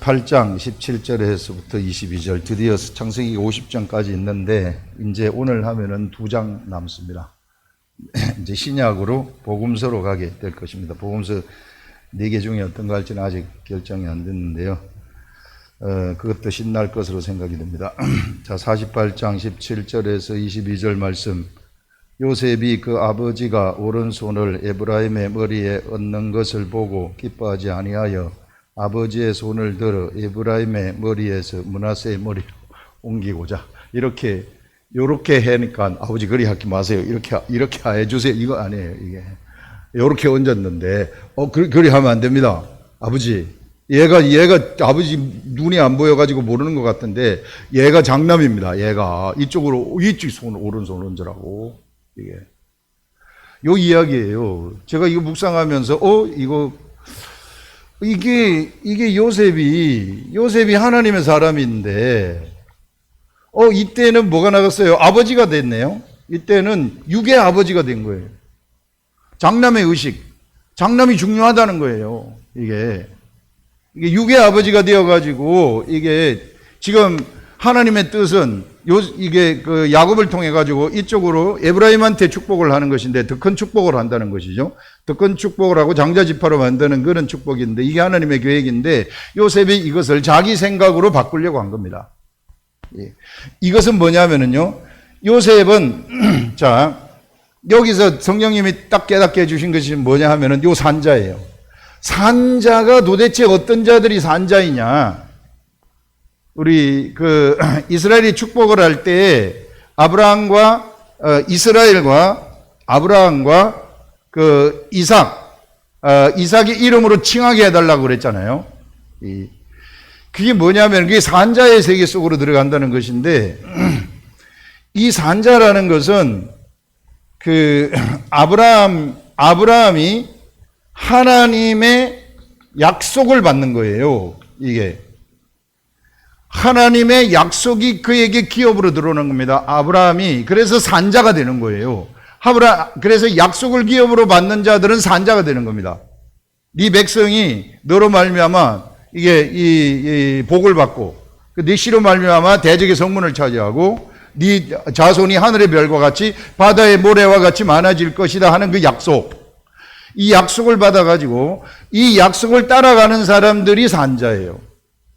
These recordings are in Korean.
48장 17절에서부터 22절, 드디어 창세기 50장까지 있는데 이제 오늘 하면은 2장 남습니다. 이제 신약으로 복음서로 가게 될 것입니다. 복음서 4개 중에 어떤 거 할지는 아직 결정이 안 됐는데요. 그것도 신날 것으로 생각이 됩니다. 자, 48장 17절에서 22절 말씀. 요셉이 그 아버지가 오른손을 에브라임의 머리에 얹는 것을 보고 기뻐하지 아니하여 아버지의 손을 들어 에브라임의 머리에서 므낫세의 머리로 옮기고자. 요렇게 하니까 아버지 그리 하지 마세요. 이렇게 해주세요. 이거 아니에요. 이게 요렇게 얹었는데 그리 하면 안 됩니다. 아버지 얘가 아버지 눈이 안 보여가지고 모르는 것 같은데 얘가 장남입니다. 얘가 이쪽 손 오른손 얹으라고. 요 이야기예요. 제가 이거 묵상하면서 이게 요셉이 하나님의 사람인데 이때는 뭐가 나갔어요? 아버지가 됐네요. 이때는 육의 아버지가 된 거예요. 장남의 의식, 장남이 중요하다는 거예요. 이게 육의 아버지가 되어가지고 이게 지금 하나님의 뜻은 그 야곱을 통해 가지고 이쪽으로 에브라임한테 축복을 하는 것인데 더 큰 축복을 한다는 것이죠. 더 큰 축복을 하고 장자 지파로 만드는 그런 축복인데 이게 하나님의 계획인데 요셉이 이것을 자기 생각으로 바꾸려고 한 겁니다. 이것은 뭐냐면은요, 요셉은 자, 여기서 성령님이 딱 깨닫게 해주신 것이 뭐냐 하면은 요 산자예요. 산자가 도대체 어떤 자들이 산자이냐? 우리 이스라엘이 축복을 할 때 아브라함과 아브라함과 이삭이 이름으로 칭하게 해달라고 그랬잖아요. 그게 뭐냐면 그게 산자의 세계 속으로 들어간다는 것인데 이 산자라는 것은 아브라함이 하나님의 약속을 받는 거예요. 이게 하나님의 약속이 그에게 기업으로 들어오는 겁니다. 아브라함이 그래서 산자가 되는 거예요. 그래서 약속을 기업으로 받는 자들은 산자가 되는 겁니다. 네 백성이 너로 말미암아 이게 이 복을 받고 네 씨로 말미암아 대적의 성문을 차지하고 네 자손이 하늘의 별과 같이 바다의 모래와 같이 많아질 것이다 하는 그 약속. 이 약속을 받아가지고 이 약속을 따라가는 사람들이 산자예요.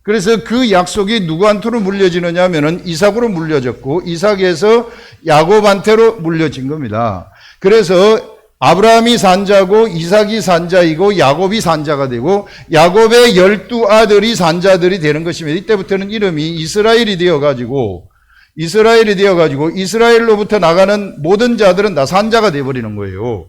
그래서 그 약속이 누구한테로 물려지느냐 하면은 이삭으로 물려졌고 이삭에서 야곱한테로 물려진 겁니다. 그래서 아브라함이 산자고 이삭이 산자이고 야곱이 산자가 되고 야곱의 12아들이 산자들이 되는 것입니다. 이때부터는 이름이 이스라엘이 되어가지고 이스라엘로부터 나가는 모든 자들은 다 산자가 되어버리는 거예요.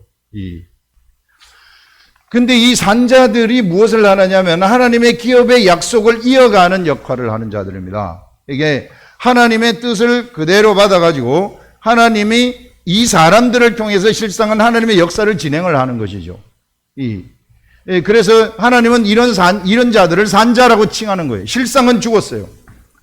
근데 이 산자들이 무엇을 하느냐면 하나님의 기업의 약속을 이어가는 역할을 하는 자들입니다. 이게 하나님의 뜻을 그대로 받아가지고 하나님이 이 사람들을 통해서 실상은 하나님의 역사를 진행을 하는 것이죠. 그래서 하나님은 이런 자들을 산자라고 칭하는 거예요. 실상은 죽었어요.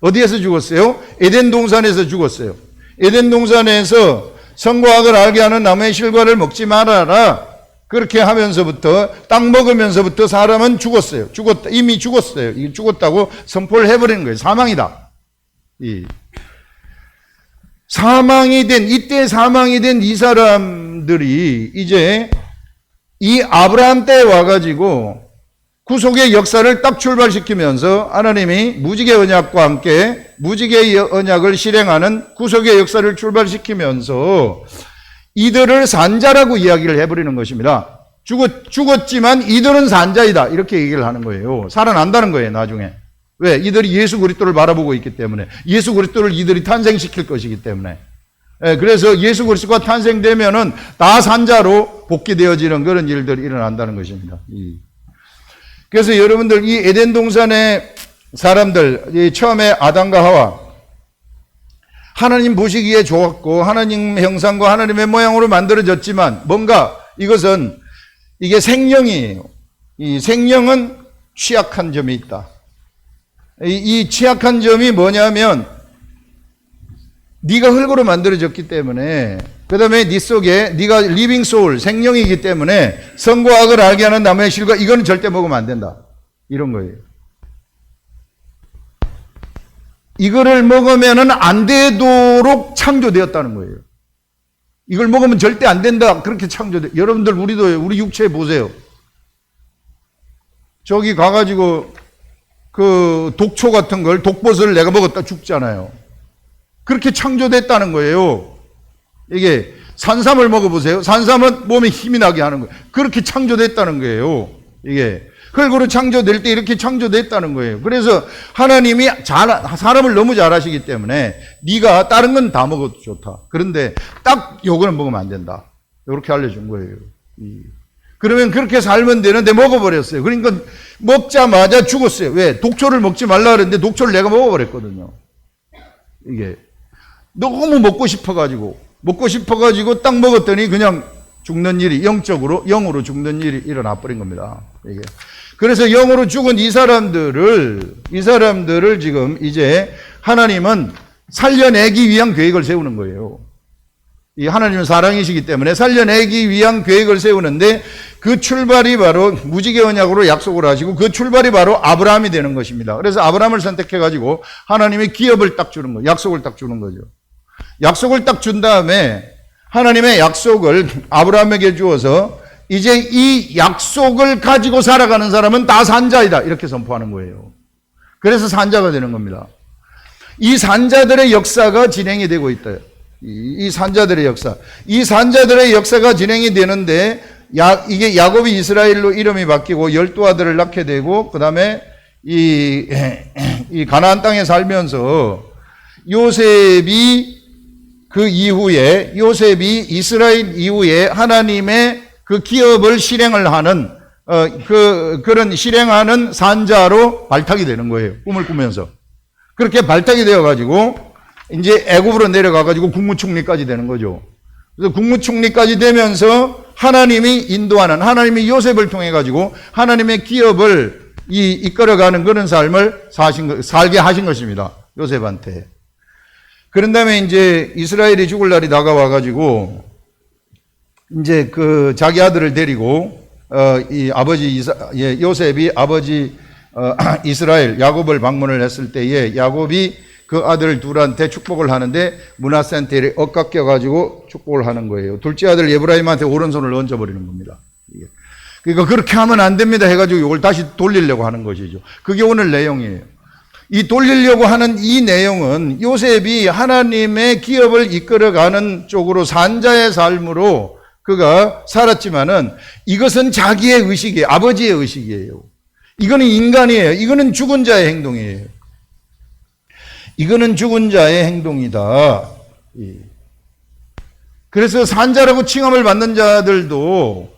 어디에서 죽었어요? 에덴 동산에서 죽었어요. 에덴 동산에서 선과 악을 알게 하는 나무의 실과를 먹지 말아라. 그렇게 하면서부터 땅 먹으면서부터 사람은 죽었어요. 이미 죽었어요. 이 죽었다고 선포를 해버리는 거예요. 사망이다. 이때 사망이 된 이 사람들이 이제 이 아브라함 때에 와가지고 구속의 역사를 딱 출발시키면서 하나님이 무지개 언약과 함께 무지개 언약을 실행하는 구속의 역사를 출발시키면서 이들을 산자라고 이야기를 해버리는 것입니다. 죽었지만 이들은 산자이다. 이렇게 얘기를 하는 거예요. 살아난다는 거예요, 나중에. 왜? 이들이 예수 그리스도를 바라보고 있기 때문에. 예수 그리스도를 이들이 탄생시킬 것이기 때문에. 그래서 예수 그리스도가 탄생되면은 다 산자로 복귀되어지는 그런 일들이 일어난다는 것입니다. 그래서 여러분들 이 에덴 동산의 사람들, 처음에 아담과 하와, 하나님 보시기에 좋았고 하나님 형상과 하나님의 모양으로 만들어졌지만 뭔가 이게 생명이에요. 이 생명은 취약한 점이 있다. 이 취약한 점이 뭐냐면 네가 흙으로 만들어졌기 때문에 그 다음에 네 속에 네가 리빙 소울 생명이기 때문에 선과 악을 알게 하는 나무의 실과 이거는 절대 먹으면 안 된다. 이런 거예요. 이거를 먹으면은 안 되도록 창조되었다는 거예요. 이걸 먹으면 절대 안 된다. 그렇게 창조돼. 여러분들 우리도 우리 육체 보세요. 저기 가가지고 그 독초 같은 걸 독버섯을 내가 먹었다 죽잖아요. 그렇게 창조됐다는 거예요. 이게 산삼을 먹어보세요. 산삼은 몸에 힘이 나게 하는 거예요. 그렇게 창조됐다는 거예요. 이게 흙으로 창조될 때 이렇게 창조됐다는 거예요. 그래서 하나님이 사람을 너무 잘 하시기 때문에 네가 다른 건 다 먹어도 좋다. 그런데 딱 요거는 먹으면 안 된다. 이렇게 알려준 거예요. 그러면 그렇게 살면 되는데 먹어버렸어요. 그러니까 먹자마자 죽었어요. 왜? 독초를 먹지 말라 그랬는데 독초를 내가 먹어버렸거든요. 이게 너무 먹고 싶어가지고 딱 먹었더니 그냥 죽는 일이 영으로 죽는 일이 일어나 버린 겁니다. 이게. 그래서 영으로 죽은 이 사람들을 지금 이제 하나님은 살려내기 위한 계획을 세우는 거예요. 이 하나님은 사랑이시기 때문에 살려내기 위한 계획을 세우는데 그 출발이 바로 무지개 언약으로 약속을 하시고 그 출발이 바로 아브라함이 되는 것입니다. 그래서 아브라함을 선택해가지고 하나님이 기업을 딱 주는 거예요. 약속을 딱 주는 거죠. 약속을 딱 준 다음에 하나님의 약속을 아브라함에게 주어서 이제 이 약속을 가지고 살아가는 사람은 다 산자이다. 이렇게 선포하는 거예요. 그래서 산자가 되는 겁니다. 이 산자들의 역사가 진행이 되고 있다. 이 산자들의 역사. 이 산자들의 역사가 진행이 되는데 이게 야곱이 이스라엘로 이름이 바뀌고 12아들을 낳게 되고 그 다음에 이 가나안 땅에 살면서 요셉이 이스라엘 이후에 하나님의 그 기업을 실행을 하는 그런 실행하는 산자로 발탁이 되는 거예요. 꿈을 꾸면서. 그렇게 발탁이 되어 가지고 이제 애굽으로 내려가 가지고 국무총리까지 되는 거죠. 그래서 국무총리까지 되면서 하나님이 요셉을 통해 가지고 하나님의 기업을 이끌어가는 그런 삶을 살게 하신 것입니다. 요셉한테. 그런 다음에 이제 이스라엘이 죽을 날이 다가와 가지고 이제 그 자기 아들을 데리고 요셉이 아버지 이스라엘 야곱을 방문을 했을 때에 야곱이 그 아들 둘한테 축복을 하는데 므낫세한테 엇깎여 가지고 축복을 하는 거예요. 둘째 아들 에브라임한테 오른손을 얹어버리는 겁니다. 그러니까 그렇게 하면 안 됩니다 해가지고 이걸 다시 돌리려고 하는 것이죠. 그게 오늘 내용이에요. 이 돌리려고 하는 이 내용은 요셉이 하나님의 기업을 이끌어가는 쪽으로 산자의 삶으로 그가 살았지만은 이것은 자기의 의식이에요. 아버지의 의식이에요. 이거는 인간이에요. 이거는 죽은 자의 행동이에요. 이거는 죽은 자의 행동이다. 그래서 산자라고 칭함을 받는 자들도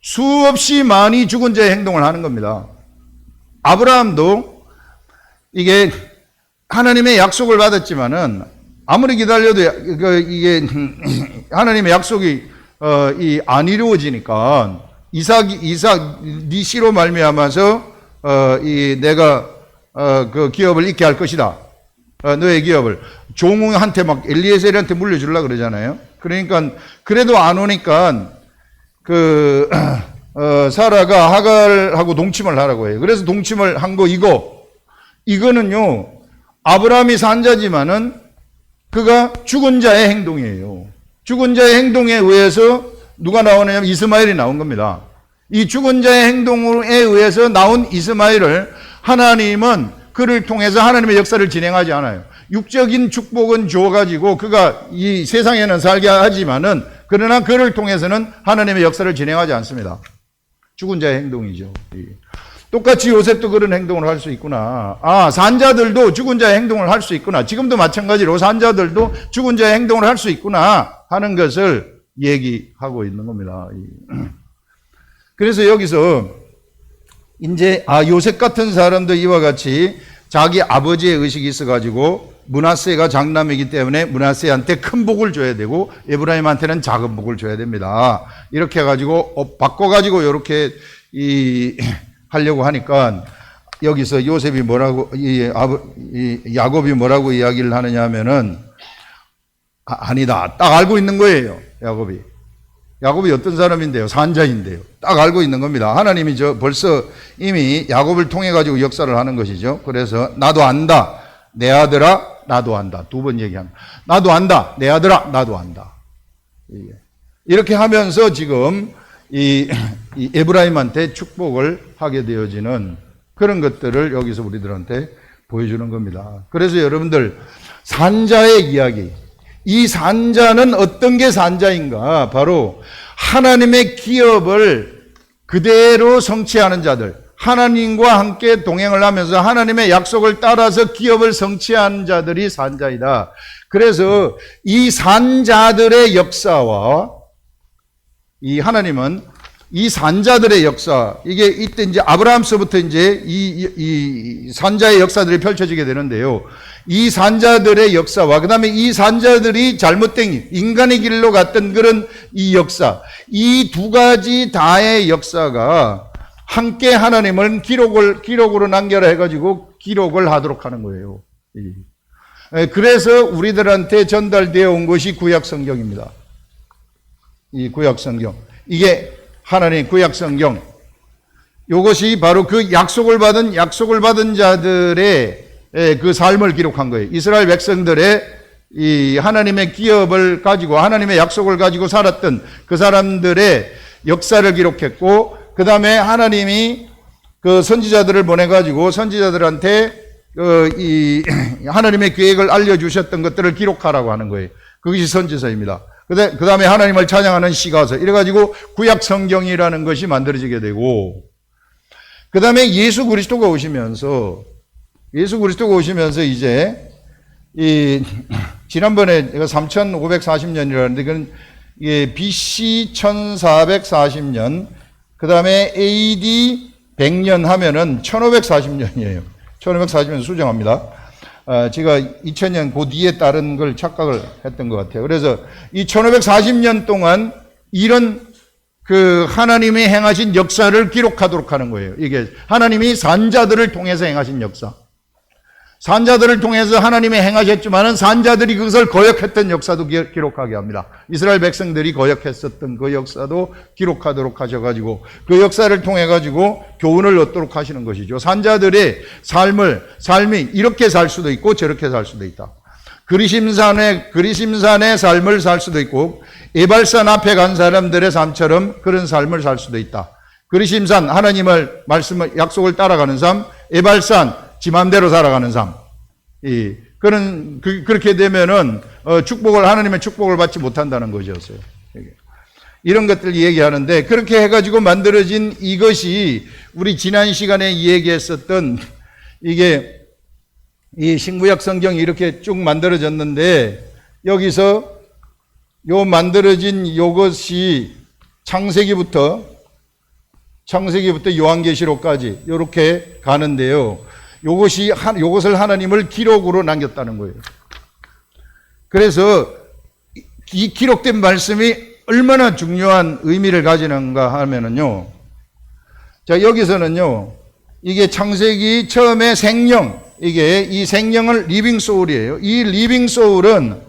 수없이 많이 죽은 자의 행동을 하는 겁니다. 아브라함도 이게 하나님의 약속을 받았지만은 아무리 기다려도 이게 하나님의 약속이 안 이루어지니까 이삭 네 씨로 말미암아서 내가 그 기업을 잊게 할 것이다. 너의 기업을 종한테 막 엘리에셀한테 물려주려고 그러잖아요. 그러니까 그래도 안 오니까 사라가 하갈하고 동침을 하라고 해요. 그래서 동침을 한 거 이거는요 아브라함이 산자지만은 그가 죽은 자의 행동이에요. 죽은 자의 행동에 의해서 누가 나오느냐면 이스마엘이 나온 겁니다. 이 죽은 자의 행동에 의해서 나온 이스마엘을 하나님은 그를 통해서 하나님의 역사를 진행하지 않아요. 육적인 축복은 줘가지고 그가 이 세상에는 살게 하지만은 그러나 그를 통해서는 하나님의 역사를 진행하지 않습니다. 죽은 자의 행동이죠. 똑같이 요셉도 그런 행동을 할 수 있구나. 산자들도 죽은 자의 행동을 할 수 있구나. 지금도 마찬가지로 산자들도 죽은 자의 행동을 할 수 있구나 하는 것을 얘기하고 있는 겁니다. 그래서 여기서 이제 요셉 같은 사람도 이와 같이 자기 아버지의 의식이 있어가지고 므낫세가 장남이기 때문에 므낫세한테 큰 복을 줘야 되고 에브라임한테는 작은 복을 줘야 됩니다. 이렇게 해가지고 바꿔가지고 이렇게 하려고 하니까 여기서 요셉이 야곱이 뭐라고 이야기를 하느냐 하면은 아니다. 딱 알고 있는 거예요. 야곱이 어떤 사람인데요? 산자인데요. 딱 알고 있는 겁니다. 하나님이 벌써 이미 야곱을 통해 가지고 역사를 하는 것이죠. 그래서 나도 안다. 내 아들아 나도 안다. 두 번 얘기합니다. 나도 안다. 내 아들아 나도 안다. 이렇게 하면서 지금 이 에브라임한테 축복을 하게 되어지는 그런 것들을 여기서 우리들한테 보여주는 겁니다. 그래서 여러분들 산자의 이야기, 이 산자는 어떤 게 산자인가? 바로 하나님의 기업을 그대로 성취하는 자들, 하나님과 함께 동행을 하면서 하나님의 약속을 따라서 기업을 성취하는 자들이 산자이다. 그래서 이 산자들의 역사와 이 하나님은 이 산자들의 역사, 이게 이때 이제 아브라함서부터 이제 이 산자의 역사들이 펼쳐지게 되는데요. 이 산자들의 역사와 그 다음에 이 산자들이 잘못된 인간의 길로 갔던 그런 이 역사, 이 두 가지 다의 역사가 함께 하나님은 기록으로 남겨라 해가지고 기록을 하도록 하는 거예요. 그래서 우리들한테 전달되어 온 것이 구약 성경입니다. 이 구약 성경. 이게 하나님의 구약 성경. 이것이 바로 그 약속을 받은 자들의 그 삶을 기록한 거예요. 이스라엘 백성들의 이 하나님의 기업을 가지고 하나님의 약속을 가지고 살았던 그 사람들의 역사를 기록했고, 그 다음에 하나님이 그 선지자들을 보내가지고 선지자들한테 이 하나님의 계획을 알려주셨던 것들을 기록하라고 하는 거예요. 그것이 선지서입니다. 그 다음에 하나님을 찬양하는 시가서. 이래가지고 구약 성경이라는 것이 만들어지게 되고, 그 다음에 예수 그리스도가 오시면서 이제 지난번에 제가 3540년이라는데 그건 BC 1440년, 그 다음에 AD 100년 하면은 1540년이에요. 1540년 수정합니다. 제가 2000년 그 뒤에 다른 걸 착각을 했던 것 같아요. 그래서 이 1540년 동안 이런 그 하나님이 행하신 역사를 기록하도록 하는 거예요. 이게 하나님이 산자들을 통해서 행하신 역사. 산자들을 통해서 하나님이 행하셨지만은 산자들이 그것을 거역했던 역사도 기록하게 합니다. 이스라엘 백성들이 거역했었던 그 역사도 기록하도록 하셔가지고 그 역사를 통해 가지고 교훈을 얻도록 하시는 것이죠. 산자들의 삶이 이렇게 살 수도 있고 저렇게 살 수도 있다. 그리심산의 삶을 살 수도 있고 에발산 앞에 간 사람들의 삶처럼 그런 삶을 살 수도 있다. 그리심산 하나님을 약속을 따라가는 삶, 에발산 지 맘대로 살아가는 삶. 그렇게 되면은, 하나님의 축복을 받지 못한다는 것이었어요. 이런 것들 얘기하는데, 그렇게 해가지고 만들어진 이것이 우리 지난 시간에 얘기했었던 이게 이 신구약 성경이 이렇게 쭉 만들어졌는데, 여기서 만들어진 이것이 창세기부터 요한계시록까지 이렇게 가는데요. 요것을 하나님을 기록으로 남겼다는 거예요. 그래서 이 기록된 말씀이 얼마나 중요한 의미를 가지는가 하면은요. 자, 여기서는요. 이게 창세기 처음에 생명, 이 생명은 리빙 소울이에요. 이 리빙 소울은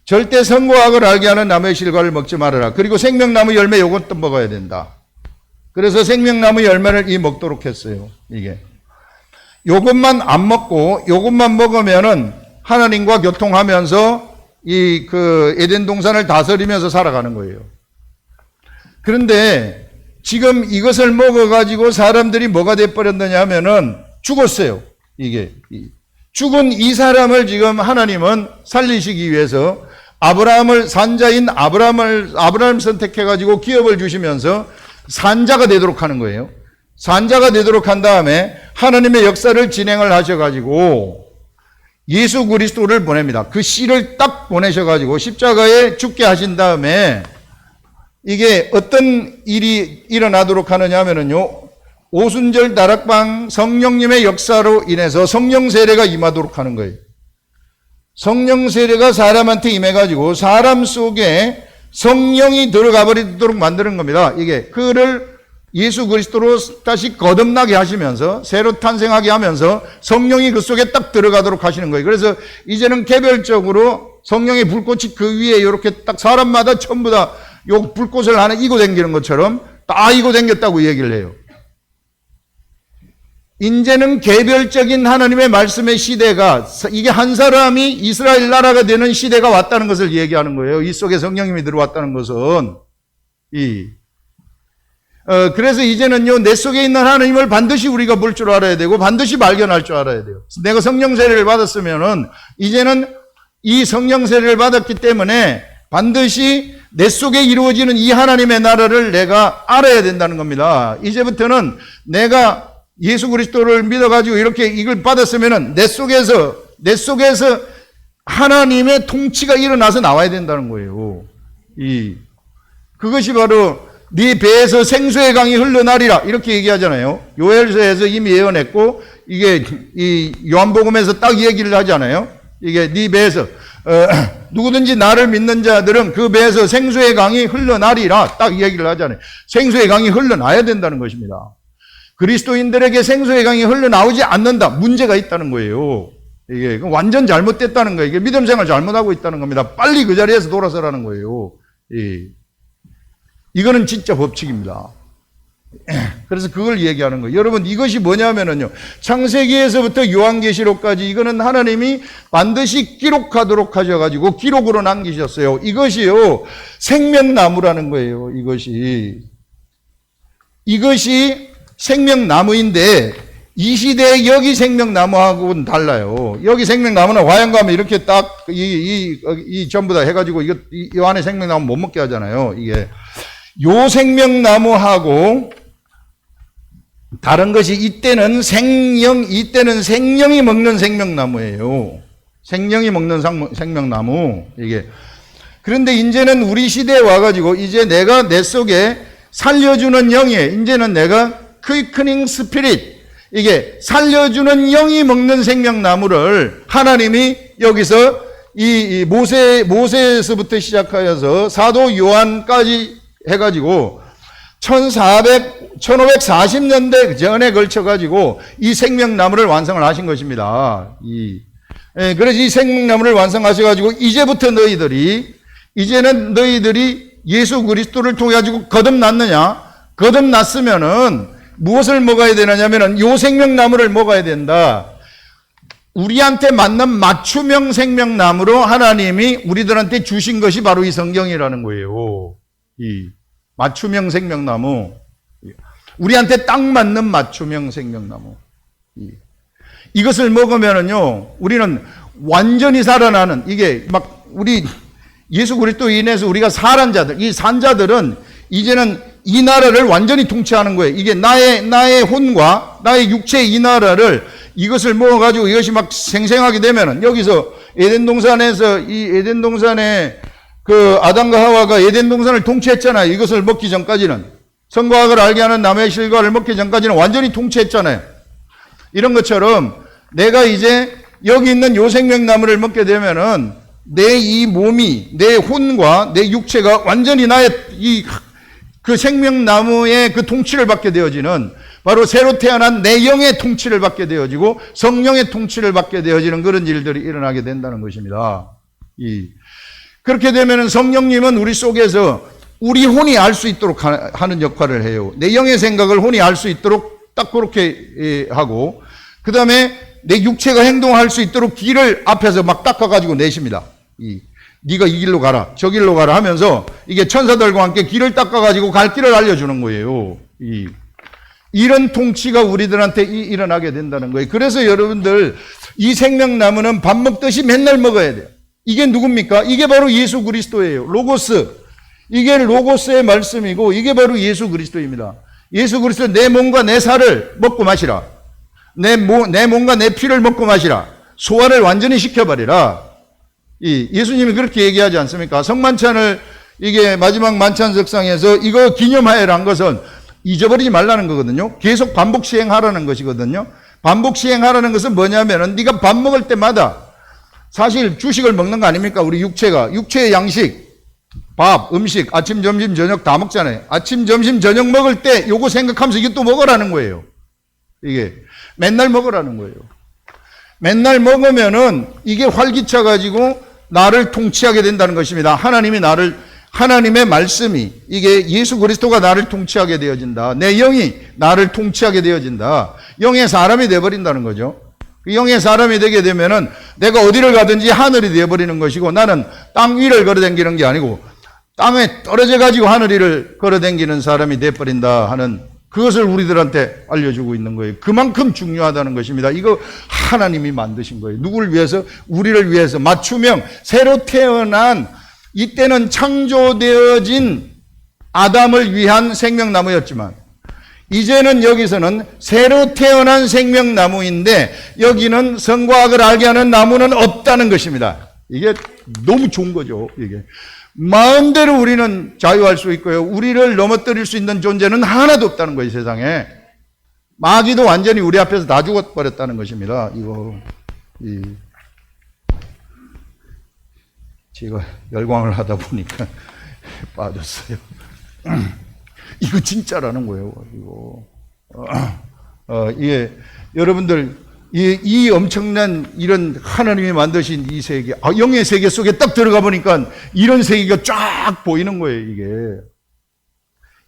절대 선과 악을 알게 하는 나무의 실과를 먹지 말아라. 그리고 생명나무 열매 요것도 먹어야 된다. 그래서 생명나무 열매를 먹도록 했어요. 요것만 안 먹고 요것만 먹으면은 하나님과 교통하면서 에덴 동산을 다스리면서 살아가는 거예요. 그런데 지금 이것을 먹어가지고 사람들이 뭐가 돼버렸느냐 하면은 죽었어요. 죽은 이 사람을 지금 하나님은 살리시기 위해서 산자인 아브라함을 선택해가지고 기업을 주시면서 산자가 되도록 하는 거예요. 산자가 되도록 한 다음에 하나님의 역사를 진행을 하셔가지고 예수 그리스도를 보냅니다. 그 씨를 딱 보내셔가지고 십자가에 죽게 하신 다음에 이게 어떤 일이 일어나도록 하느냐 하면은요, 오순절 다락방 성령님의 역사로 인해서 성령 세례가 임하도록 하는 거예요. 성령 세례가 사람한테 임해가지고 사람 속에 성령이 들어가 버리도록 만드는 겁니다. 그를 예수 그리스도로 다시 거듭나게 하시면서 새로 탄생하게 하면서 성령이 그 속에 딱 들어가도록 하시는 거예요. 그래서 이제는 개별적으로 성령의 불꽃이 그 위에 이렇게 딱 사람마다 전부 다 요 불꽃을 하나 이고 댕기는 것처럼 다 이고 댕겼다고 얘기를 해요. 이제는 개별적인 하나님의 말씀의 시대가, 이게 한 사람이 이스라엘 나라가 되는 시대가 왔다는 것을 얘기하는 거예요. 이 속에 성령님이 들어왔다는 것은. 그래서 이제는요, 내 속에 있는 하나님을 반드시 우리가 볼 줄 알아야 되고, 반드시 발견할 줄 알아야 돼요. 내가 성령 세례를 받았으면은, 이제는 이 성령 세례를 받았기 때문에 반드시 내 속에 이루어지는 이 하나님의 나라를 내가 알아야 된다는 겁니다. 이제부터는 내가 예수 그리스도를 믿어가지고 이렇게 이걸 받았으면은 내 속에서 하나님의 통치가 일어나서 나와야 된다는 거예요. 그것이 바로 네 배에서 생수의 강이 흘러나리라 이렇게 얘기하잖아요. 요엘서에서 이미 예언했고, 이게 이 요한복음에서 딱 얘기를 하잖아요. 이게 네 배에서 누구든지 나를 믿는 자들은 그 배에서 생수의 강이 흘러나리라 딱 얘기를 하잖아요. 생수의 강이 흘러나야 된다는 것입니다. 그리스도인들에게 생수의 강이 흘러나오지 않는다. 문제가 있다는 거예요. 이게 완전 잘못됐다는 거예요. 이게 믿음 생활 잘못하고 있다는 겁니다. 빨리 그 자리에서 돌아서라는 거예요. 이거는 진짜 법칙입니다. 그래서 그걸 얘기하는 거예요. 여러분, 이것이 뭐냐면요, 창세기에서부터 요한계시록까지 이거는 하나님이 반드시 기록하도록 하셔가지고 기록으로 남기셨어요. 이것이요, 생명나무라는 거예요. 이것이 생명나무인데, 이 시대에 여기 생명나무하고는 달라요. 여기 생명나무는 화양 가면 이렇게 딱, 전부 다 해가지고, 이 안에 생명나무 못 먹게 하잖아요. 요 생명나무하고 다른 것이 이때는 생명이 먹는 생명나무예요. 생명이 먹는 생명나무. 그런데 이제는 우리 시대에 와가지고, 이제 내가 내 속에 살려주는 영이에요. 이제는 내가 퀴크닝 스피릿, 이게 살려주는 영이 먹는 생명나무를 하나님이 여기서 이 모세에서부터 시작하여서 사도 요한까지 해가지고 1540년대 전에 걸쳐가지고 이 생명나무를 완성을 하신 것입니다. 그래서 이 생명나무를 완성하셔가지고 이제는 너희들이 예수 그리스도를 통해 가지고 거듭났느냐? 거듭났으면은 무엇을 먹어야 되느냐면은 요 생명나무를 먹어야 된다. 우리한테 맞는 맞춤형 생명나무로 하나님이 우리들한테 주신 것이 바로 이 성경이라는 거예요. 맞춤형 생명나무. 우리한테 딱 맞는 맞춤형 생명나무. 이것을 먹으면은요, 우리는 완전히 살아나는, 이게 막 우리 예수 그리스도 인해서 우리가 살한 자들, 이 산자들은 이제는 이 나라를 완전히 통치하는 거예요. 이게 나의 혼과 나의 육체의 이 나라를, 이것을 먹어가지고 이것이 막 생생하게 되면은, 여기서 에덴 동산에서 이 에덴 동산에 그 아담과 하와가 에덴 동산을 통치했잖아요. 이것을 먹기 전까지는. 선과 악을 알게 하는 나무의 실과를 먹기 전까지는 완전히 통치했잖아요. 이런 것처럼 내가 이제 여기 있는 요 생명나무를 먹게 되면은 내 이 몸이, 내 혼과 내 육체가 완전히 나의 그 생명나무의 그 통치를 받게 되어지는, 바로 새로 태어난 내 영의 통치를 받게 되어지고 성령의 통치를 받게 되어지는 그런 일들이 일어나게 된다는 것입니다. 그렇게 되면은 성령님은 우리 속에서 우리 혼이 알 수 있도록 하는 역할을 해요. 내 영의 생각을 혼이 알 수 있도록 딱 그렇게 하고, 그 다음에 내 육체가 행동할 수 있도록 길을 앞에서 막 닦아가지고 내십니다. 네가 이 길로 가라, 저 길로 가라 하면서 이게 천사들과 함께 길을 닦아가지고 갈 길을 알려주는 거예요. 이런 통치가 우리들한테 일어나게 된다는 거예요. 그래서 여러분들, 이 생명나무는 밥 먹듯이 맨날 먹어야 돼요. 이게 누굽니까? 이게 바로 예수 그리스도예요. 로고스. 이게 로고스의 말씀이고, 이게 바로 예수 그리스도입니다. 예수 그리스도, 내 몸과 내 살을 먹고 마시라. 내 몸과 내 피를 먹고 마시라. 소화를 완전히 시켜버리라. 예수님이 그렇게 얘기하지 않습니까? 성만찬을, 이게 마지막 만찬석상에서 이거 기념하여란 것은 잊어버리지 말라는 거거든요. 계속 반복 시행하라는 것이거든요. 반복 시행하라는 것은 뭐냐면은, 네가 밥 먹을 때마다 사실 주식을 먹는 거 아닙니까? 우리 육체의 양식, 밥, 음식, 아침, 점심, 저녁 다 먹잖아요. 아침, 점심, 저녁 먹을 때 요거 생각하면서 이게 또 먹으라는 거예요. 이게 맨날 먹으라는 거예요. 맨날 먹으면은 이게 활기차가지고 나를 통치하게 된다는 것입니다. 하나님의 말씀이, 이게 예수 그리스도가 나를 통치하게 되어진다. 내 영이 나를 통치하게 되어진다. 영의 사람이 되어버린다는 거죠. 영의 사람이 되게 되면은 내가 어디를 가든지 하늘이 되어버리는 것이고, 나는 땅 위를 걸어다니는 게 아니고 땅에 떨어져 가지고 하늘 위를 걸어다니는 사람이 되어버린다 하는, 그것을 우리들한테 알려주고 있는 거예요. 그만큼 중요하다는 것입니다. 이거 하나님이 만드신 거예요. 누구를 위해서? 우리를 위해서. 맞춤형, 새로 태어난, 이때는 창조되어진 아담을 위한 생명나무였지만, 이제는 여기서는 새로 태어난 생명나무인데, 여기는 성과 악을 알게 하는 나무는 없다는 것입니다. 이게 너무 좋은 거죠. 이게 마음대로 우리는 자유할 수 있고요, 우리를 넘어뜨릴 수 있는 존재는 하나도 없다는 거예요. 세상에 마귀도 완전히 우리 앞에서 다 죽어버렸다는 것입니다. 이거 제가 열광을 하다 보니까 빠졌어요. 이거 진짜라는 거예요. 이게 여러분들, 이 엄청난 이런 하나님이 만드신 이 세계, 영의 세계 속에 딱 들어가 보니까 이런 세계가 쫙 보이는 거예요.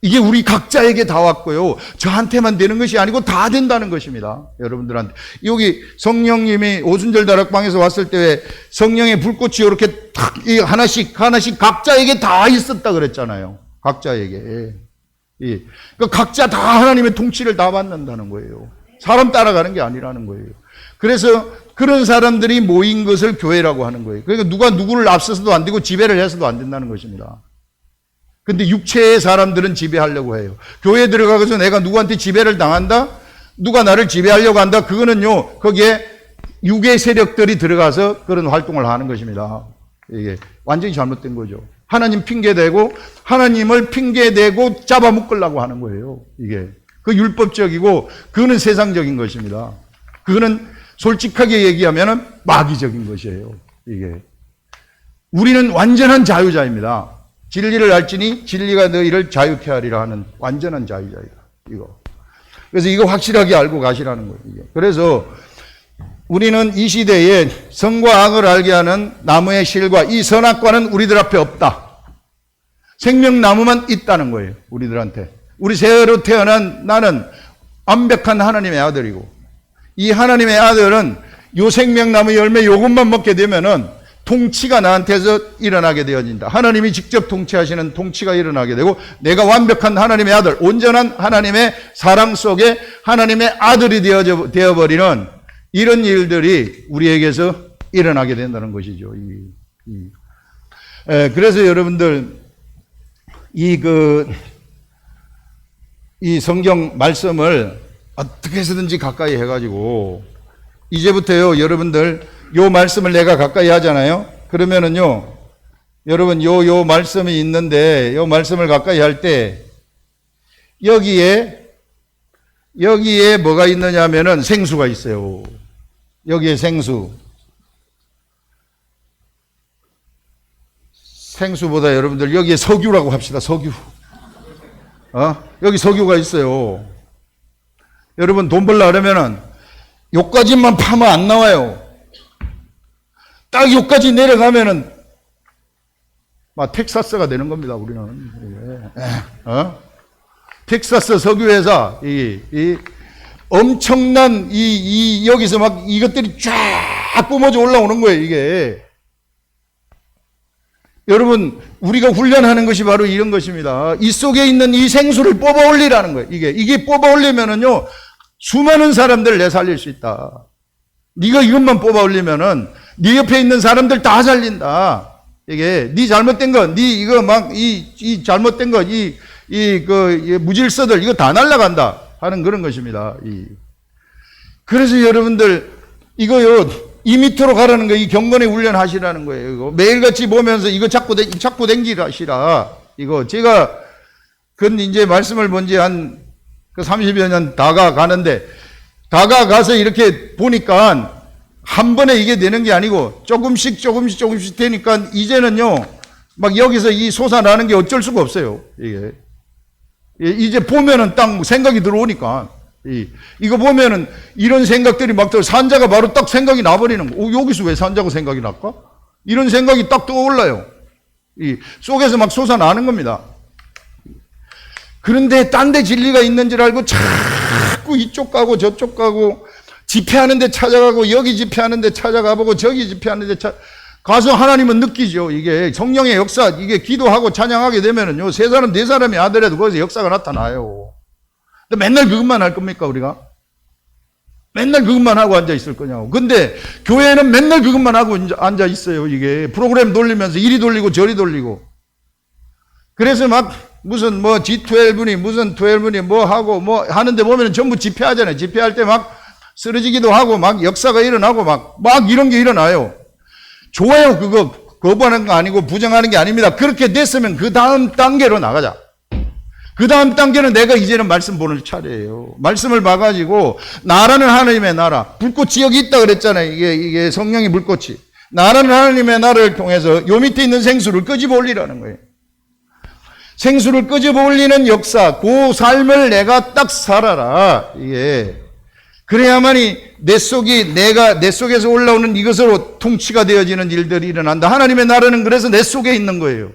이게 우리 각자에게 다 왔고요, 저한테만 되는 것이 아니고 다 된다는 것입니다. 여러분들한테. 여기 성령님이 오순절 다락방에서 왔을 때 성령의 불꽃이 이렇게 탁 하나씩 각자에게 다 있었다 그랬잖아요. 각자에게. 그러니까 각자 다 하나님의 통치를 다 받는다는 거예요. 사람 따라가는 게 아니라는 거예요. 그래서 그런 사람들이 모인 것을 교회라고 하는 거예요. 그러니까 누가 누구를 앞서서도 안 되고 지배를 해서도 안 된다는 것입니다. 근데 육체의 사람들은 지배하려고 해요. 교회에 들어가서 내가 누구한테 지배를 당한다? 누가 나를 지배하려고 한다? 그거는요, 거기에 육의 세력들이 들어가서 그런 활동을 하는 것입니다. 이게 완전히 잘못된 거죠. 하나님 핑계대고, 하나님을 핑계대고 잡아먹으려고 하는 거예요. 이게. 그 율법적이고, 그거는 세상적인 것입니다. 그거는 솔직하게 얘기하면 마귀적인 것이에요. 이게. 우리는 완전한 자유자입니다. 진리를 알지니 진리가 너희를 자유케 하리라 하는 완전한 자유자이다. 이거. 그래서 이거 확실하게 알고 가시라는 거예요. 이게. 그래서 우리는 이 시대에 선과 악을 알게 하는 나무의 실과 이 선악과는 우리들 앞에 없다. 생명나무만 있다는 거예요. 우리들한테. 우리 새로 태어난 나는 완벽한 하나님의 아들이고, 이 하나님의 아들은 요 생명나무 열매 요것만 먹게 되면은 통치가 나한테서 일어나게 되어진다. 하나님이 직접 통치하시는 통치가 일어나게 되고, 내가 완벽한 하나님의 아들, 온전한 하나님의 사랑 속에 하나님의 아들이 되어버리는 이런 일들이 우리에게서 일어나게 된다는 것이죠. 그래서 여러분들, 이 성경 말씀을 어떻게 해서든지 가까이 해가지고, 이제부터요, 여러분들, 요 말씀을 내가 가까이 하잖아요? 그러면은요, 여러분, 요 말씀이 있는데, 요 말씀을 가까이 할 때, 여기에 뭐가 있느냐 하면은 생수가 있어요. 여기에 생수. 생수보다 여러분들, 여기에 석유라고 합시다, 석유. 여기 석유가 있어요. 여러분, 돈 벌려 그러면은 요까지만 파면 안 나와요. 딱 요까지 내려가면은 막 텍사스가 되는 겁니다. 우리는. 텍사스 석유회사, 엄청난 여기서 막 이것들이 쫙 뿜어져 올라오는 거예요. 이게. 여러분, 우리가 훈련하는 것이 바로 이런 것입니다. 이 속에 있는 이 생수를 뽑아 올리라는 거예요. 이게 뽑아 올리면은요, 수많은 사람들을 내 살릴 수 있다. 네가 이것만 뽑아 올리면은 네 옆에 있는 사람들 다 살린다. 이게 네 잘못된 거, 네 이거 막 이 잘못된 거, 무질서들 이거 다 날아간다 하는 그런 것입니다. 그래서 여러분들 이거요, 이 밑으로 가라는 거, 이 경건의 훈련 하시라는 거예요. 이거 매일같이 보면서 이거 자꾸 댕기라시라. 이거 제가 이제 말씀을 본 지 한 30여 년 다가가는데, 다가가서 이렇게 보니까 한 번에 이게 되는 게 아니고 조금씩 되니까 이제는요, 막 여기서 이 솟아나는 게 어쩔 수가 없어요. 이게. 이제 보면은 딱 생각이 들어오니까. 이거 보면은 이런 생각들이 막 산자가 바로 딱 생각이 나버리는 거. 여기서 왜 산자가 생각이 날까? 이런 생각이 딱 떠올라요. 속에서 막 솟아나는 겁니다. 그런데 딴 데 진리가 있는 줄 알고 자꾸 이쪽 가고 저쪽 가고 집회하는 데 찾아가고 여기 집회하는 데 찾아가보고 저기 집회하는 데 가서 하나님은 느끼죠. 이게 성령의 역사, 이게 기도하고 찬양하게 되면은요, 세 사람, 네 사람이 하더라도 거기서 역사가 나타나요. 근데 맨날 그것만 할 겁니까, 우리가? 맨날 그것만 하고 앉아 있을 거냐고. 근데 교회는 맨날 그것만 하고 앉아 있어요. 이게 프로그램 돌리면서 이리 돌리고 저리 돌리고. 그래서 막 무슨 뭐 G12니 무슨 12니 뭐 하고 뭐 하는데 보면 전부 집회하잖아요. 집회할 때 막 쓰러지기도 하고 막 역사가 일어나고 막 이런 게 일어나요. 좋아요. 그거 거부하는 거 아니고 부정하는 게 아닙니다. 그렇게 됐으면 그 다음 단계로 나가자. 그 다음 단계는 내가 이제는 말씀 보는 차례예요. 말씀을 봐가지고 나라는 하나님의 나라. 불꽃이 여기 있다 그랬잖아요. 이게 성령의 불꽃이. 나라는 하나님의 나라를 통해서 요 밑에 있는 생수를 끄집어 올리라는 거예요. 생수를 끄집어 올리는 역사, 그 삶을 내가 딱 살아라. 이게. 그래야만이 내 속에서 올라오는 이것으로 통치가 되어지는 일들이 일어난다. 하나님의 나라는 그래서 내 속에 있는 거예요.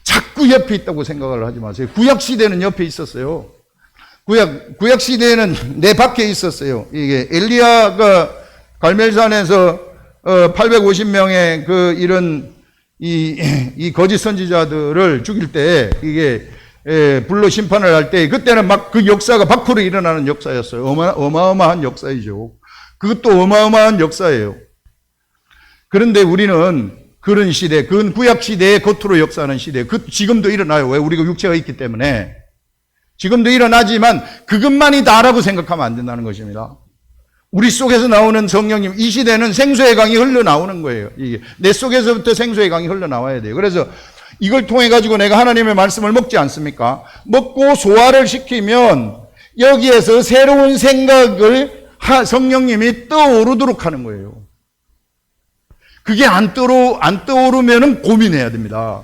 자꾸 옆에 있다고 생각을 하지 마세요. 구약시대는 옆에 있었어요. 구약시대에는 내 밖에 있었어요. 이게 엘리야가 갈멜산에서 850명의 이 거짓 선지자들을 죽일 때 이게 불로 심판을 할 때 그때는 막 그 역사가 밖으로 일어나는 역사였어요. 어마어마한 역사이죠. 그것도 어마어마한 역사예요. 그런데 우리는 그런 시대, 그건 구약 시대의 겉으로 역사하는 시대. 지금도 일어나요. 왜? 우리가 육체가 있기 때문에. 지금도 일어나지만 그것만이 다라고 생각하면 안 된다는 것입니다. 우리 속에서 나오는 성령님, 이 시대는 생수의 강이 흘러나오는 거예요. 이게 내 속에서부터 생수의 강이 흘러나와야 돼요. 그래서 이걸 통해 가지고 내가 하나님의 말씀을 먹지 않습니까? 먹고 소화를 시키면 여기에서 새로운 생각을 성령님이 떠오르도록 하는 거예요. 그게 안 떠오르면은 고민해야 됩니다.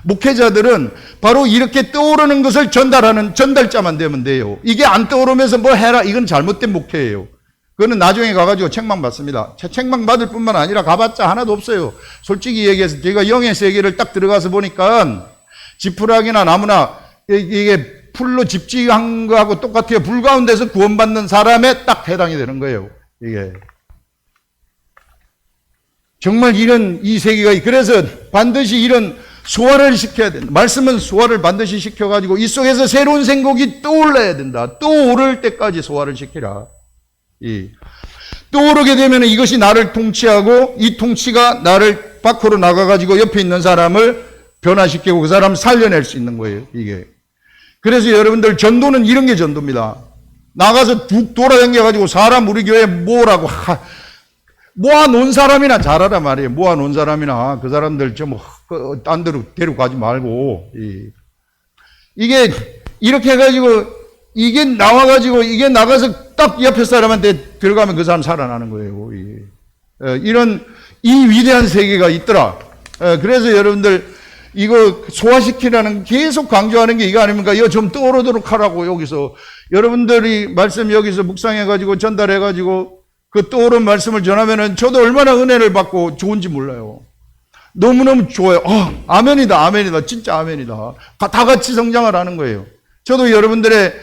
목회자들은 바로 이렇게 떠오르는 것을 전달하는 전달자만 되면 돼요. 이게 안 떠오르면서 뭐 해라, 이건 잘못된 목회예요. 그거는 나중에 가가지고 책망받습니다. 책망받을 뿐만 아니라 가봤자 하나도 없어요. 솔직히 얘기해서 제가 영의 세계를 딱 들어가서 보니까 지푸라기나 나무나 이게 풀로 집지한 거하고 똑같아요. 불 가운데서 구원받는 사람에 딱 해당이 되는 거예요. 이게. 정말 이 세계가, 그래서 반드시 이런 소화를 시켜야 된다. 말씀은 소화를 반드시 시켜가지고 이 속에서 새로운 생각이 떠올라야 된다. 떠오를 때까지 소화를 시키라. 떠오르게 되면 이것이 나를 통치하고 이 통치가 나를 밖으로 나가가지고 옆에 있는 사람을 변화시키고 그 사람을 살려낼 수 있는 거예요. 이게. 그래서 여러분들 전도는 이런 게 전도입니다. 나가서 쭉 돌아다녀가지고 사람 우리 교회 모으라고 모아놓은 사람이나 잘하란 말이에요. 모아놓은 사람이나 그 사람들 딴 데로 데려가지 말고. 이게 이렇게 해가지고 이게 나와가지고 이게 나가서 딱 옆에 사람한테 들어가면 그 사람 살아나는 거예요. 이 위대한 세계가 있더라. 그래서 여러분들 이거 소화시키라는 계속 강조하는 게 이거 아닙니까? 이거 좀 떠오르도록 하라고 여기서 여러분들이 말씀 여기서 묵상해가지고 전달해가지고 그 떠오른 말씀을 전하면은 저도 얼마나 은혜를 받고 좋은지 몰라요. 너무너무 좋아요. 아멘이다, 아멘이다. 진짜 아멘이다. 다 같이 성장을 하는 거예요. 저도 여러분들의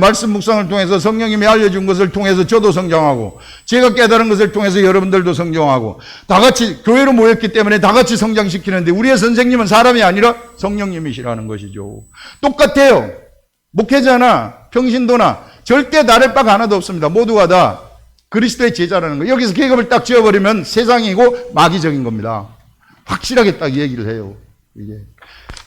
말씀 묵상을 통해서 성령님이 알려준 것을 통해서 저도 성장하고 제가 깨달은 것을 통해서 여러분들도 성장하고 다 같이 교회로 모였기 때문에 다 같이 성장시키는데 우리의 선생님은 사람이 아니라 성령님이시라는 것이죠. 똑같아요. 목회자나 평신도나 절대 다를 바가 하나도 없습니다. 모두가 다 그리스도의 제자라는 거예요. 여기서 계급을 딱 지어버리면 세상이고 마귀적인 겁니다. 확실하게 딱 얘기를 해요. 이게.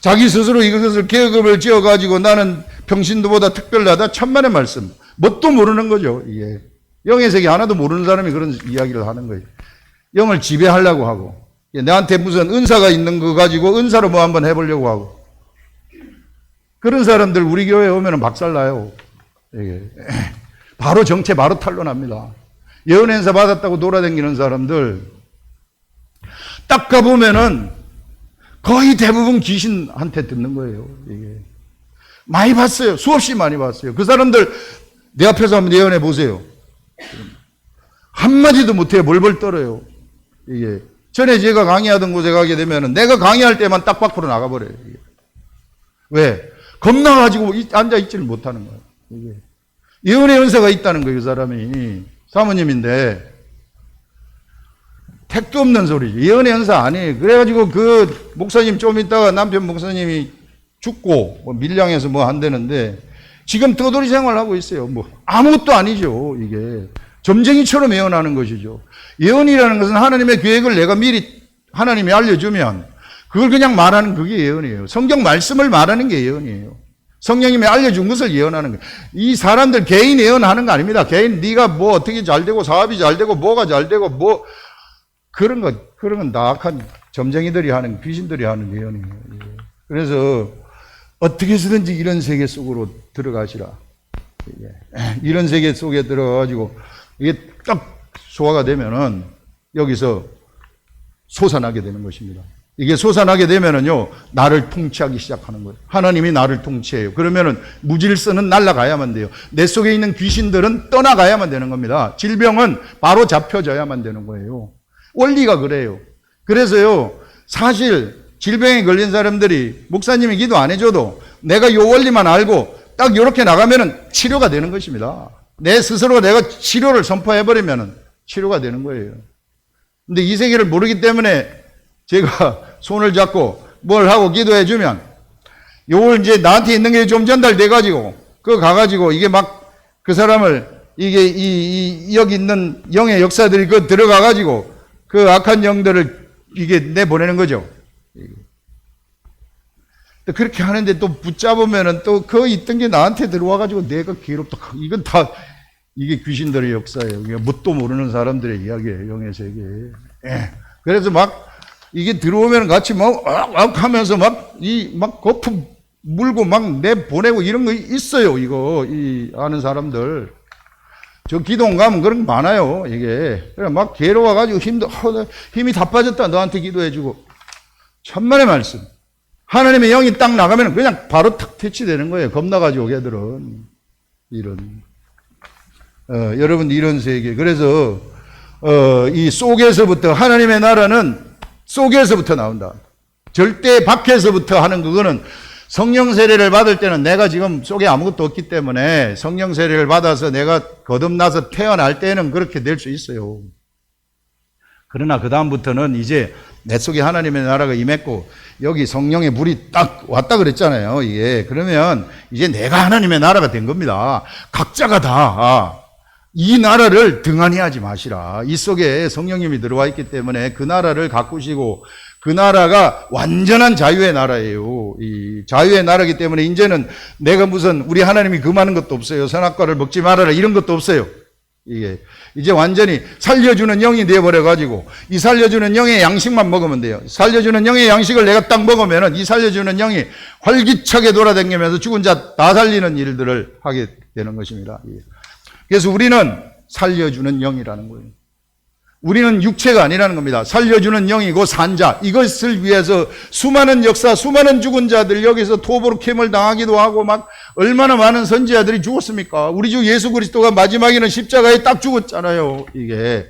자기 스스로 이것을 계급을 지어가지고 나는 평신도보다 특별하다. 천만의 말씀. 뭣도 모르는 거죠. 이게. 영의 세계 하나도 모르는 사람이 그런 이야기를 하는 거예요. 영을 지배하려고 하고. 나한테 무슨 은사가 있는 거 가지고 은사로 뭐 한번 해보려고 하고. 그런 사람들 우리 교회에 오면 박살나요. 이게. 바로 정체 바로 탄로납니다. 예언 행사 받았다고 돌아다니는 사람들 딱 가보면은 거의 대부분 귀신한테 듣는 거예요. 이게. 많이 봤어요. 수없이 많이 봤어요. 그 사람들 내 앞에서 한번 예언해 보세요. 한마디도 못해요. 벌벌 떨어요. 이게. 전에 제가 강의하던 곳에 가게 되면은 내가 강의할 때만 딱 밖으로 나가버려요. 이게. 왜? 겁나가지고 앉아있지를 못하는 거예요. 이게. 예언의 은사가 있다는 거예요, 그 사람이. 사모님인데. 택도 없는 소리지. 예언의 은사 아니에요. 그래가지고 그 목사님 좀 있다가 남편 목사님이 죽고 뭐 밀양에서 뭐 한다는데 지금 떠돌이 생활하고 있어요. 뭐 아무것도 아니죠. 이게 점쟁이처럼 예언하는 것이죠. 예언이라는 것은 하나님의 계획을 내가 미리 하나님이 알려주면 그걸 그냥 말하는 그게 예언이에요. 성경 말씀을 말하는 게 예언이에요. 성령님이 알려준 것을 예언하는 거예요. 이 사람들 개인 예언하는 거 아닙니다. 개인 네가 뭐 어떻게 잘 되고 사업이 잘 되고 뭐가 잘 되고 뭐 그런 건 나악한 점쟁이들이 하는, 귀신들이 하는 예언이에요. 그래서 어떻게 해서든지 이런 세계 속으로 들어가시라. 이런 세계 속에 들어가가지고 이게 딱 소화가 되면은 여기서 솟아나게 되는 것입니다. 이게 솟아나게 되면은요, 나를 통치하기 시작하는 거예요. 하나님이 나를 통치해요. 그러면은 무질서는 날아가야만 돼요. 내 속에 있는 귀신들은 떠나가야만 되는 겁니다. 질병은 바로 잡혀져야만 되는 거예요. 원리가 그래요. 그래서요, 사실 질병에 걸린 사람들이 목사님이 기도 안 해줘도 내가 요 원리만 알고 딱 이렇게 나가면은 치료가 되는 것입니다. 내 스스로 내가 치료를 선포해버리면은 치료가 되는 거예요. 근데 이 세계를 모르기 때문에 제가 손을 잡고 뭘 하고 기도해주면 요걸 이제 나한테 있는 게 좀 전달돼가지고 그거 가가지고 이게 막 그 사람을 이게 여기 있는 영의 역사들이 그 들어가가지고 그 악한 영들을 이게 내보내는 거죠. 그렇게 하는데 또 붙잡으면은 또 그 있던 게 나한테 들어와가지고 내가 괴롭다. 이건 다 이게 귀신들의 역사예요. 이게 뭣도 모르는 사람들의 이야기예요. 영의 세계에. 예. 그래서 막 이게 들어오면 같이 막 하면서 막 거품 물고 막 내보내고 이런 거 있어요. 이거 아는 사람들. 저 기도원 가면 그런 거 많아요, 이게. 그래, 막 괴로워가지고 힘이 다 빠졌다, 너한테 기도해주고. 천만의 말씀. 하나님의 영이 딱 나가면 그냥 바로 탁 퇴치되는 거예요, 겁나가지고, 걔들은. 여러분, 이런 세계. 그래서, 이 속에서부터, 하나님의 나라는 속에서부터 나온다. 절대 밖에서부터 하는 그거는 성령 세례를 받을 때는 내가 지금 속에 아무것도 없기 때문에 성령 세례를 받아서 내가 거듭나서 태어날 때는 그렇게 될 수 있어요. 그러나 그 다음부터는 이제 내 속에 하나님의 나라가 임했고 여기 성령의 불이 딱 왔다 그랬잖아요. 이게 그러면 이제 내가 하나님의 나라가 된 겁니다. 각자가 다 이 나라를 등한히 하지 마시라. 이 속에 성령님이 들어와 있기 때문에 그 나라를 가꾸시고 그 나라가 완전한 자유의 나라예요. 이 자유의 나라이기 때문에 이제는 내가 무슨 우리 하나님이 금하는 것도 없어요. 선악과를 먹지 말아라 이런 것도 없어요. 이게 이제 완전히 살려주는 영이 되어버려가지고 이 살려주는 영의 양식만 먹으면 돼요. 살려주는 영의 양식을 내가 딱 먹으면은 이 살려주는 영이 활기차게 돌아다니면서 죽은 자 다 살리는 일들을 하게 되는 것입니다. 그래서 우리는 살려주는 영이라는 거예요. 우리는 육체가 아니라는 겁니다. 살려주는 영이고 산자. 이것을 위해서 수많은 역사, 수많은 죽은 자들 여기서 토보로 캠을 당하기도 하고 막 얼마나 많은 선지자들이 죽었습니까? 우리 주 예수 그리스도가 마지막에는 십자가에 딱 죽었잖아요. 이게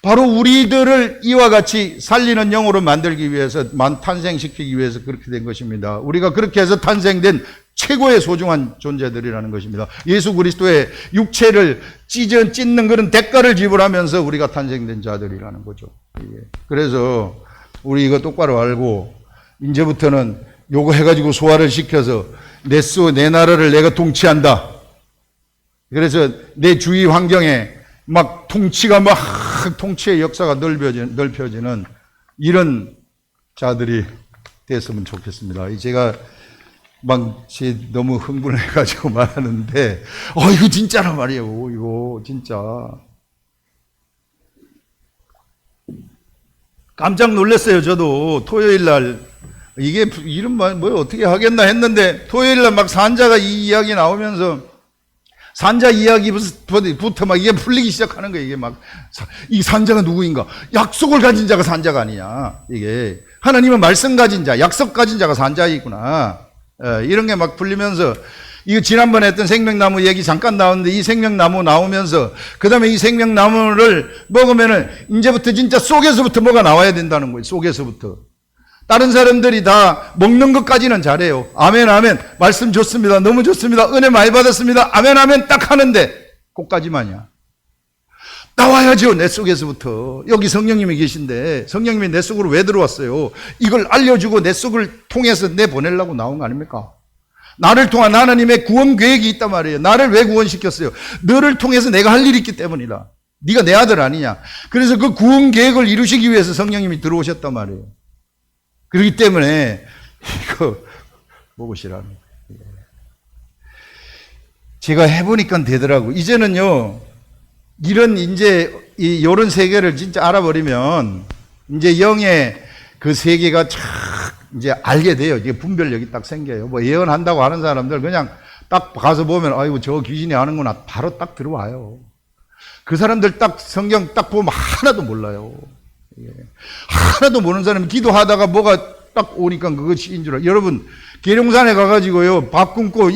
바로 우리들을 이와 같이 살리는 영으로 만들기 위해서, 탄생시키기 위해서 그렇게 된 것입니다. 우리가 그렇게 해서 탄생된 최고의 소중한 존재들이라는 것입니다. 예수 그리스도의 육체를 찢는 그런 대가를 지불하면서 우리가 탄생된 자들이라는 거죠. 그래서 우리 이거 똑바로 알고 이제부터는 요거 해가지고 소화를 시켜서 내 나라를 내가 통치한다. 그래서 내 주위 환경에 막 통치가 막 통치의 역사가 넓혀지는 이런 자들이 됐으면 좋겠습니다. 제가 막 너무 흥분해가지고 말하는데, 이거 진짜란 말이에요. 이거 진짜 깜짝 놀랐어요. 저도 토요일 날 이게 이런 말 뭐 어떻게 하겠나 했는데 토요일 날 막 산자가 이 이야기 나오면서 산자 이야기부터 막 이게 풀리기 시작하는 거예요. 이게 막 이 산자가 누구인가? 약속을 가진 자가 산자가 아니냐? 이게 하나님은 말씀 가진 자, 약속 가진 자가 산자이구나. 이런 게 막 풀리면서 이거 지난번에 했던 생명나무 얘기 잠깐 나왔는데 이 생명나무 나오면서 그 다음에 이 생명나무를 먹으면은 이제부터 진짜 속에서부터 뭐가 나와야 된다는 거예요. 속에서부터 다른 사람들이 다 먹는 것까지는 잘해요. 아멘, 아멘. 말씀 좋습니다. 너무 좋습니다. 은혜 많이 받았습니다. 아멘, 아멘. 딱 하는데, 그것까지만이야. 나와야죠, 내 속에서부터. 여기 성령님이 계신데, 성령님이 내 속으로 왜 들어왔어요? 이걸 알려주고 내 속을 통해서 내보내려고 나온 거 아닙니까? 나를 통한 하나님의 구원 계획이 있단 말이에요. 나를 왜 구원시켰어요? 너를 통해서 내가 할 일이 있기 때문이다. 네가 내 아들 아니냐. 그래서 그 구원 계획을 이루시기 위해서 성령님이 들어오셨단 말이에요. 그렇기 때문에 이거 무엇이라는 거예요. 제가 해보니까 되더라고. 이제는요, 이런 이런 세계를 진짜 알아버리면 이제 영의 그 세계가 쫙 이제 알게 돼요. 이게 분별력이 딱 생겨요. 뭐 예언한다고 하는 사람들 그냥 딱 가서 보면 아이고 저 귀신이 하는구나 바로 딱 들어와요. 그 사람들 딱 성경 딱 보면 하나도 몰라요. 하나도 모르는 사람이 기도하다가 뭐가 딱 오니까 그것이 인 줄 알아요. 여러분, 계룡산에 가가지고요, 밥 굶고,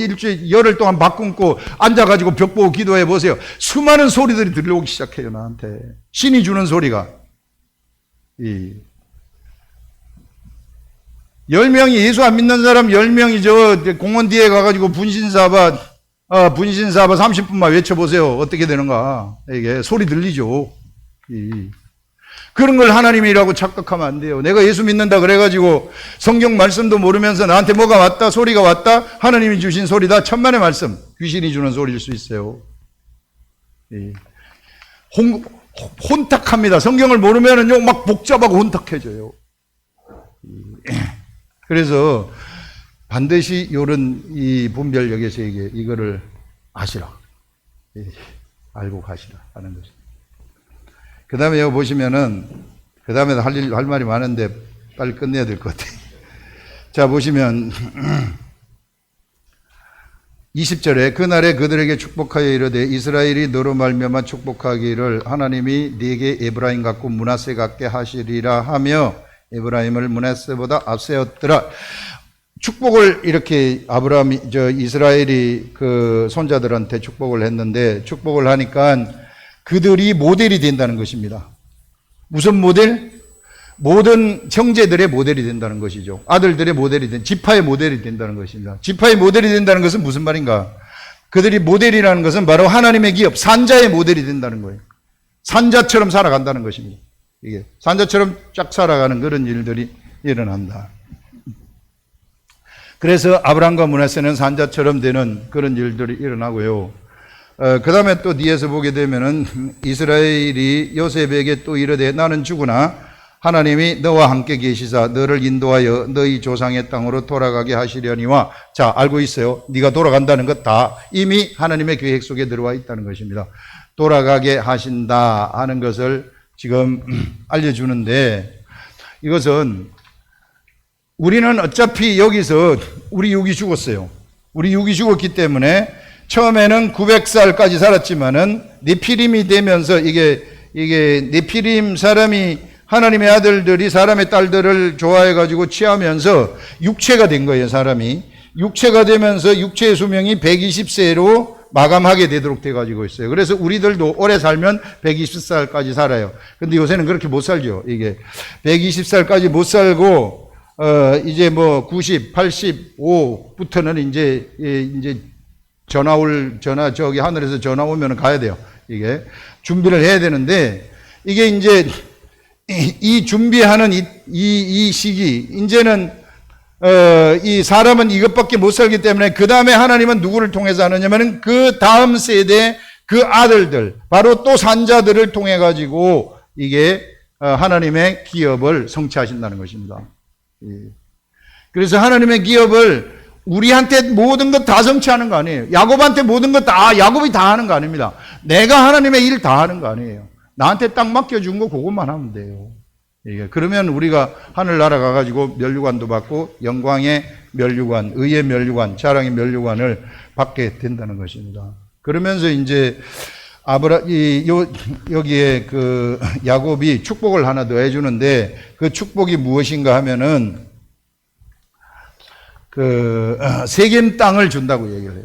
열흘 동안 밥 굶고, 앉아가지고 벽 보고 기도해 보세요. 수많은 소리들이 들려오기 시작해요, 나한테. 신이 주는 소리가. 10명이 예수 안 믿는 사람 10명이 저 공원 뒤에 가가지고 분신사바 30분만 외쳐보세요. 어떻게 되는가. 이게 소리 들리죠. 그런 걸 하나님이라고 착각하면 안 돼요. 내가 예수 믿는다 그래가지고 성경 말씀도 모르면서 나한테 뭐가 왔다, 소리가 왔다, 하나님이 주신 소리다, 천만의 말씀, 귀신이 주는 소리일 수 있어요. 혼탁합니다. 성경을 모르면은요, 막 복잡하고 혼탁해져요. 그래서 반드시 이런 이 분별력의 세계, 이거를 아시라. 알고 가시라 하는 것입니다. 그 다음에 여기 보시면은, 그 다음에 할 말이 많은데 빨리 끝내야 될 것 같아요. 자, 보시면, 20절에 그날에 그들에게 축복하여 이르되 이스라엘이 너로 말미암아 축복하기를 하나님이 네게 에브라임 같고 므낫세 같게 하시리라 하며 에브라임을 므낫세보다 앞세웠더라. 축복을 이렇게 이스라엘이 그 손자들한테 축복을 했는데 축복을 하니까 그들이 모델이 된다는 것입니다. 무슨 모델? 모든 형제들의 모델이 된다는 것이죠. 아들들의 모델이 지파의 모델이 된다는 것입니다. 지파의 모델이 된다는 것은 무슨 말인가? 그들이 모델이라는 것은 바로 하나님의 기업, 산자의 모델이 된다는 거예요. 산자처럼 살아간다는 것입니다. 이게 산자처럼 쫙 살아가는 그런 일들이 일어난다. 그래서 아브라함과 므낫세는 산자처럼 되는 그런 일들이 일어나고요. 그 다음에 또 뒤에서 보게 되면은 이스라엘이 요셉에게 또 이르되 나는 죽으나 하나님이 너와 함께 계시사 너를 인도하여 너희 조상의 땅으로 돌아가게 하시려니와. 자, 알고 있어요. 네가 돌아간다는 것 다 이미 하나님의 계획 속에 들어와 있다는 것입니다. 돌아가게 하신다 하는 것을 지금 알려주는데, 이것은 우리는 어차피 여기서 우리 육이 죽었어요. 우리 육이 죽었기 때문에 처음에는 900살까지 살았지만은 네피림이 되면서 이게 네피림 사람이 하나님의 아들들이 사람의 딸들을 좋아해가지고 취하면서 육체가 된 거예요, 사람이. 육체가 되면서 육체의 수명이 120세로 마감하게 되도록 돼가지고 있어요. 그래서 우리들도 오래 살면 120살까지 살아요. 근데 요새는 그렇게 못 살죠, 이게. 120살까지 못 살고, 이제 뭐 90, 85부터는 이제 저기 하늘에서 전화 오면 가야 돼요. 이게. 준비를 해야 되는데, 이게 이제 이 준비하는 이 시기, 이제는 이 사람은 이것밖에 못 살기 때문에 그 다음에 하나님은 누구를 통해서 하느냐면은 그 다음 세대 그 아들들, 바로 또 산자들을 통해 가지고 이게 하나님의 기업을 성취하신다는 것입니다. 그래서 하나님의 기업을 우리한테 모든 것 다 성취하는 거 아니에요. 야곱한테 모든 것 다 야곱이 다 하는 거 아닙니다. 내가 하나님의 일 다 하는 거 아니에요. 나한테 딱 맡겨준 거 그것만 하면 돼요. 그러면 우리가 하늘나라 가가지고 면류관도 받고 영광의 면류관, 의의 면류관, 자랑의 면류관을 받게 된다는 것입니다. 그러면서 이제 여기에 그 야곱이 축복을 하나 더 해주는데 그 축복이 무엇인가 하면은 그 세겜 땅을 준다고 얘기를 해요.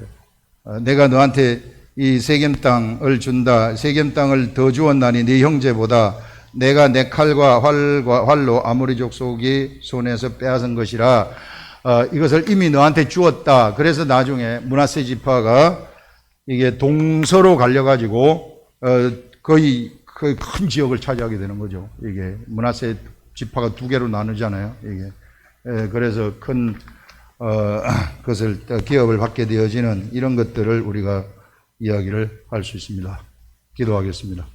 내가 너한테 이 세겜 땅을 준다. 세겜 땅을 더 주었나니 네 형제보다 내가 내 칼과 활로 아모리 족속이 손에서 빼앗은 것이라 이것을 이미 너한테 주었다. 그래서 나중에 므낫세 지파가 이게 동서로 갈려가지고 거의 큰 지역을 차지하게 되는 거죠. 이게 므낫세 지파가 두 개로 나누잖아요. 이게 그래서 큰 것을 기업을 받게 되어지는 이런 것들을 우리가 이야기를 할 수 있습니다. 기도하겠습니다.